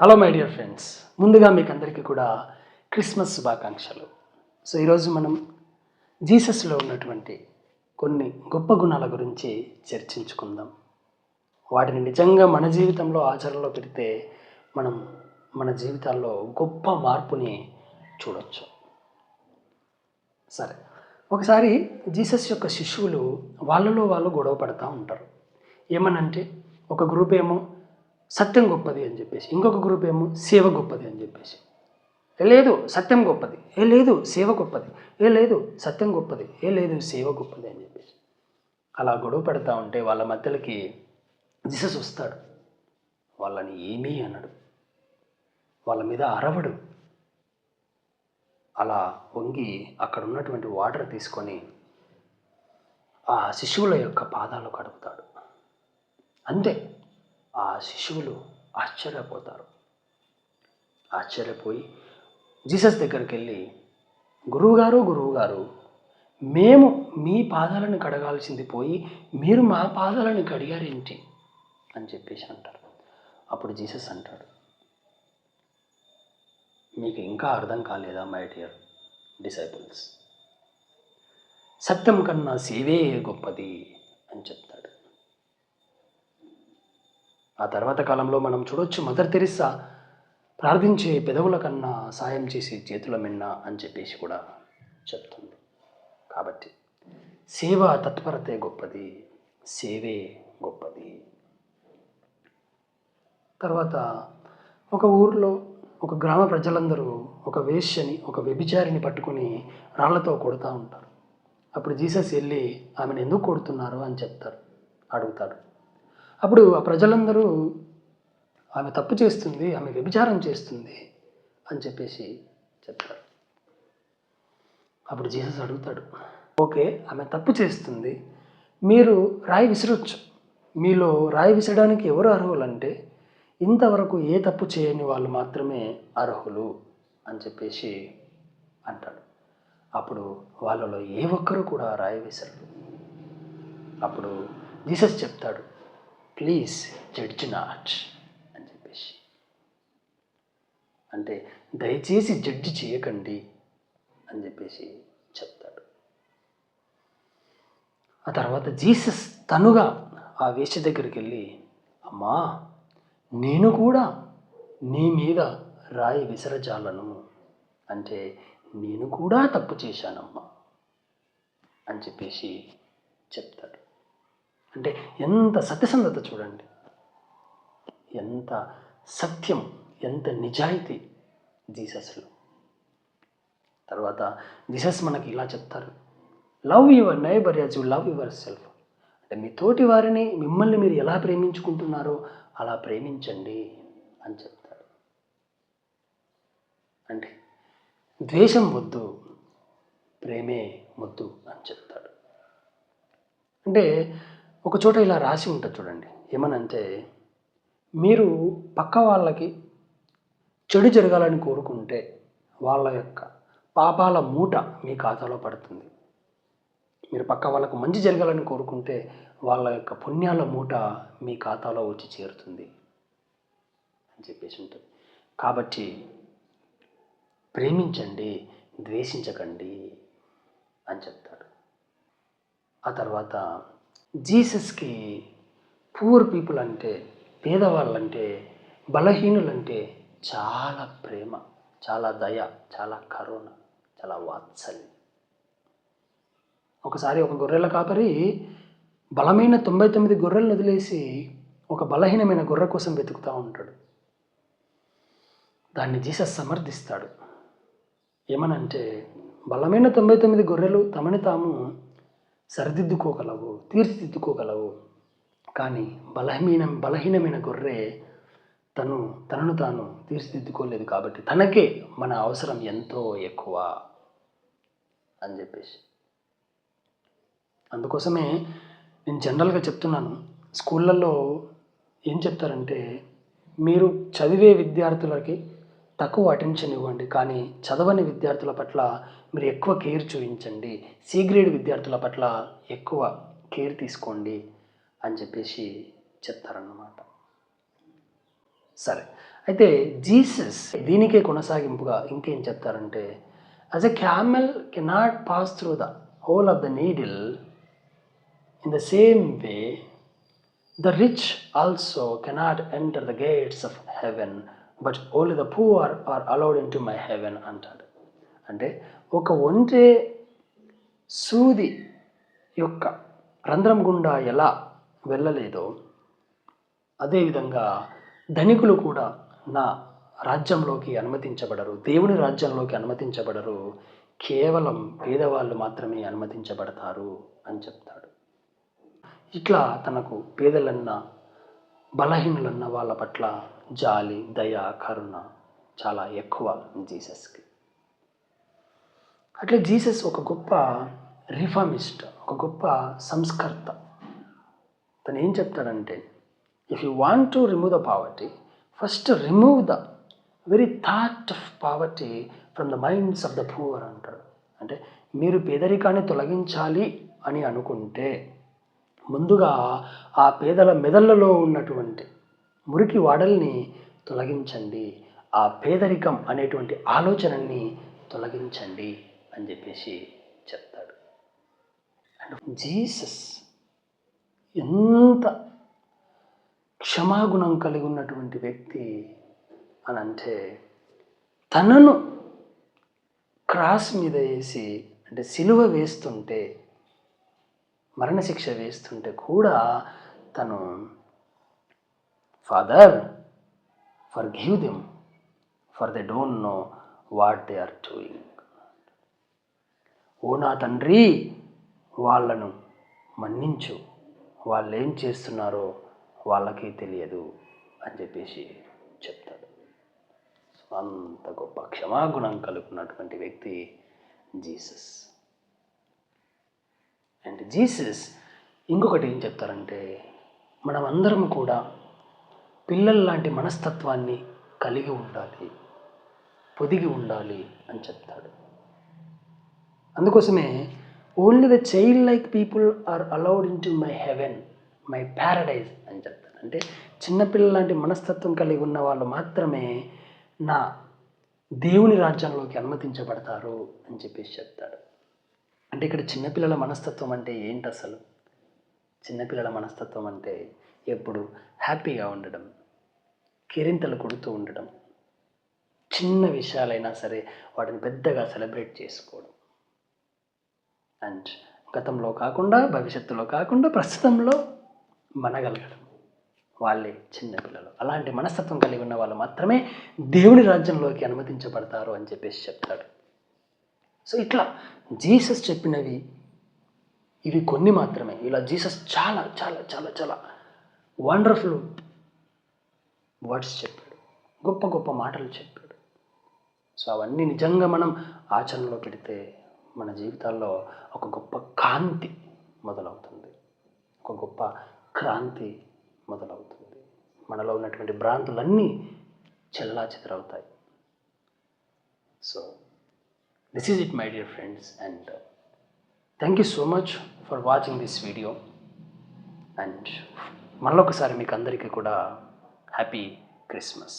Hello my dear friends, ముందుగా మీకు అందరికీ కూడా క్రిస్మస్ శుభాకాంక్షలు. సో ఈరోజు మనం జీసస్లో ఉన్నటువంటి కొన్ని గొప్ప గుణాల గురించి చర్చించుకుందాం. వాటిని నిజంగా మన జీవితంలో ఆచరణలో పెడితే మనం మన జీవితాల్లో గొప్ప మార్పుని చూడవచ్చు. సరే, ఒకసారి జీసస్ యొక్క శిష్యులు వాళ్ళలో వాళ్ళు గొడవ పడుతూ ఉంటారు. ఏమనంటే ఒక గ్రూప్ ఏమో సత్యం గొప్పది అని చెప్పేసి, ఇంకొక గ్రూప్ ఏమో సేవ గొప్పది అని చెప్పేసి. లేదు సత్యం గొప్పది, లేదు సేవ గొప్పది, లేదు సత్యం గొప్పది, లేదు సేవ గొప్పది అని చెప్పేసి అలా గొడవ పెడతా ఉంటే వాళ్ళ మధ్యలోకి జీసస్ వస్తాడు. వాళ్ళని ఏమీ అనడు, వాళ్ళ మీద అరవడు. అలా వంగి అక్కడ ఉన్నటువంటి వాటర్ తీసుకొని ఆ శిశువుల యొక్క పాదాలు కడుగుతాడు. అంతే, ఆ శిశువులు ఆశ్చర్యపోతారు. ఆశ్చర్యపోయి జీసస్ దగ్గరికి వెళ్ళి, గురువుగారు, మేము మీ పాదాలను కడగాల్సింది పోయి మీరు మా పాదాలను కడిగారేంటి అని చెప్పేసి అంటారు. అప్పుడు జీసస్ అంటాడు, మీకు ఇంకా అర్థం కాలేదా మై డియర్ డిసైపుల్స్? సత్యం కన్నా సేవే గొప్పది అని చెప్తాడు. ఆ తర్వాత కాలంలో మనం చూడొచ్చు, మదర్ తెరిస్సా ప్రార్థించే పెదవుల కన్నా సాయం చేసే చేతుల మిన్న అని చెప్పేసి కూడా చెప్తుంది. కాబట్టి సేవ తత్పరతే గొప్పది, సేవే గొప్పది. తర్వాత ఒక ఊరిలో ఒక గ్రామ ప్రజలందరూ ఒక వేశ్యని, ఒక వ్యభిచారిని పట్టుకొని రాళ్లతో కొడుతూ ఉంటారు. అప్పుడు జీసస్ వెళ్ళి ఆమెను ఎందుకు కొడుతున్నారు అని అడుగుతాడు. అప్పుడు ఆ ప్రజలందరూ ఆమె తప్పు చేస్తుంది, ఆమె వ్యభిచారం చేస్తుంది అని చెప్పేసి చెప్తారు. అప్పుడు జీసస్ అడుగుతాడు, ఓకే ఆమె తప్పు చేస్తుంది, మీరు రాయి విసరొచ్చు. మీలో రాయి విసరడానికి ఎవరు అర్హులు అంటే ఇంతవరకు ఏ తప్పు చేయని వాళ్ళు మాత్రమే అర్హులు అని చెప్పేసి అంటాడు. అప్పుడు వాళ్ళలో ఏ ఒక్కరు కూడా రాయి విసరరు. అప్పుడు జీసస్ చెప్తాడు, ప్లీజ్ జడ్జ్ నాట్ అని చెప్పేసి. అంటే దయచేసి జడ్జి చేయకండి అని చెప్పేసి చెప్తాడు. ఆ తర్వాత జీసస్ తనుగా ఆ వేశ్య దగ్గరికి వెళ్ళి, అమ్మా నేను కూడా నీ మీద రాయి విసరజాలను, అంటే నేను కూడా తప్పు చేశానమ్మా అని చెప్పేసి చెప్తాడు. అంటే ఎంత సత్యసంధత చూడండి, ఎంత సత్యం, ఎంత నిజాయితీ జీసస్లో. తర్వాత జీసస్ మనకి ఇలా చెప్తారు, love your neighbour as you love your self. అంటే మీ తోటి వారిని మిమ్మల్ని మీరు ఎలా ప్రేమించుకుంటున్నారో అలా ప్రేమించండి అని చెప్తాడు. అంటే ద్వేషం వద్దు, ప్రేమే ముద్దు అని చెప్తాడు. అంటే ఒక చోట ఇలా రాసి ఉంటుంది చూడండి, ఏమనంటే మీరు పక్క వాళ్ళకి చెడు జరగాలని కోరుకుంటే వాళ్ళ యొక్క పాపాల మూట మీ ఖాతాలో పడుతుంది. మీరు పక్క వాళ్ళకు మంచి జరగాలని కోరుకుంటే వాళ్ళ యొక్క పుణ్యాల మూట మీ ఖాతాలో వచ్చి చేరుతుంది అని చెప్పేసి ఉంటుంది. కాబట్టి ప్రేమించండి, ద్వేషించకండి అని చెప్తాడు. ఆ తర్వాత జీసస్కి పూర్ పీపుల్ అంటే, పేదవాళ్ళంటే, బలహీనులంటే చాలా ప్రేమ, చాలా దయ, చాలా కరుణ, చాలా వాత్సల్యం. ఒకసారి ఒక గొర్రెల కాపరి బలమైన 99 గొర్రెలను వదిలేసి ఒక బలహీనమైన గొర్రె కోసం వెతుకుతూ ఉంటాడు. దాన్ని జీసస్ సమర్థిస్తాడు. ఏమనంటే బలమైన 99 గొర్రెలు తమని తాము సరిదిద్దుకోగలవు, తీర్చిదిద్దుకోగలవు, కానీ బలహీనమైన గొర్రె తనను తాను తీర్చిదిద్దుకోలేదు. కాబట్టి తనకే మన అవసరం ఎంతో ఎక్కువ అని చెప్పేసి. అందుకోసమే నేను జనరల్గా చెప్తున్నాను, స్కూళ్ళల్లో ఏం చెప్తారంటే మీరు చదివే విద్యార్థులకి తక్కువ అటెన్షన్ ఇవ్వండి, కానీ చదవని విద్యార్థుల పట్ల మీరు ఎక్కువ కేర్ చూపించండి, సి గ్రేడ్ విద్యార్థుల పట్ల ఎక్కువ కేర్ తీసుకోండి అని చెప్పేసి చెప్తారన్నమాట. సరే, అయితే జీసస్ దీనికే కొనసాగింపుగా ఇంకేం చెప్తారంటే, as a camel cannot pass through the hole of the needle, in the same way the rich also cannot enter the gates of heaven, but only the poor are allowed into my heaven అంటాడు. అంటే ఒక ఒంటె సూది యొక్క రంధ్రం గుండా ఎలా వెళ్ళలేదో అదేవిధంగా ధనికులు కూడా నా రాజ్యంలోకి అనుమతించబడరు, దేవుని రాజ్యంలోకి అనుమతించబడరు, కేవలం పేదవాళ్ళు మాత్రమే అనుమతించబడతారు అని చెప్తాడు. ఇట్లా తనకు పేదలన్నా బలహీనులన్న వాళ్ళ పట్ల జాలి, దయ, కరుణ చాలా ఎక్కువ జీసస్కి. అట్లా జీసస్ ఒక గొప్ప రిఫార్మిస్ట్, ఒక గొప్ప సంస్కర్త. తను ఏం చెప్తాడంటే, if you want to remove the poverty, first remove the very thought of poverty from the minds of the poor అంటాడు. అంటే మీరు పేదరికాన్ని తొలగించాలి అని అనుకుంటే ముందుగా ఆ పేదల మెదళ్ళలో ఉన్నటువంటి మురికి వాడల్ని తొలగించండి, ఆ పేదరికం అనేటువంటి ఆలోచనని తొలగించండి అని చెప్పేసి చెప్తాడు. అండ్ జీసస్ ఎంత క్షమాగుణం కలిగి ఉన్నటువంటి వ్యక్తి అని అంటే, తనను క్రాస్ మీద వేసి, అంటే సిలువ వేస్తుంటే, మరణశిక్ష వేస్తుంటే కూడా తను father forgive them for they don't know what they are doing. ఓ నా తండ్రి, వాళ్ళను మన్నించు, వాళ్ళు ఏం చేస్తున్నారో వాళ్ళకే తెలియదు అని చెప్పేసి చెప్తాడు. అంత గొప్ప క్షమాగుణం కలుగున్నటువంటి వ్యక్తి జీసస్. అండ్ జీసస్ ఇంకొకటి ఏం చెప్తారంటే, మనమందరం కూడా పిల్లల లాంటి మనస్తత్వాన్ని కలిగి ఉండాలి, పొదిగి ఉండాలి అని చెప్తాడు. అందుకోసమే only the child like people are allowed into my heaven, my paradise అని చెప్తాడు. అంటే చిన్నపిల్లల లాంటి మనస్తత్వం కలిగి ఉన్న వాళ్ళు మాత్రమే నా దేవుని రాజ్యంలోకి అనుమతించబడతారు అని చెప్పేసి చెప్తాడు. అంటే ఇక్కడ చిన్నపిల్లల మనస్తత్వం అంటే ఏంటి అసలు? చిన్నపిల్లల మనస్తత్వం అంటే ఎప్పుడు హ్యాపీగా ఉండడం, కేరింతలు కొడుతూ ఉండడం, చిన్న విషయాలైనా సరే వాటిని పెద్దగా సెలబ్రేట్ చేసుకోవడం, అండ్ గతంలో కాకుండా, భవిష్యత్తులో కాకుండా, ప్రస్తుతంలో మనగలగడం, వాళ్ళే చిన్నపిల్లలు. అలాంటి మనస్తత్వం కలిగి ఉన్న వాళ్ళు మాత్రమే దేవుని రాజ్యంలోకి అనుమతించబడతారు అని చెప్పేసి చెప్తాడు. సో ఇట్లా జీసస్ చెప్పినవి ఇవి కొన్ని మాత్రమే. ఇలా జీసస్ చాలా చాలా చాలా చాలా వండర్ఫుల్ వర్డ్స్ చెప్పాడు, గొప్ప గొప్ప మాటలు చెప్పాడు. సో అవన్నీ నిజంగా మనం ఆచరణలో పెడితే మన జీవితాల్లో ఒక గొప్ప కాంతి మొదలవుతుంది, ఒక గొప్ప క్రాంతి మొదలవుతుంది. మనలో ఉన్నటువంటి భ్రాంతులన్నీ చెల్లాచెదరవుతాయి. So this is it, my dear friends, and thank you so much for watching this video. And మళ్ళొకసారి మీకు అందరికీ కూడా హ్యాపీ క్రిస్మస్.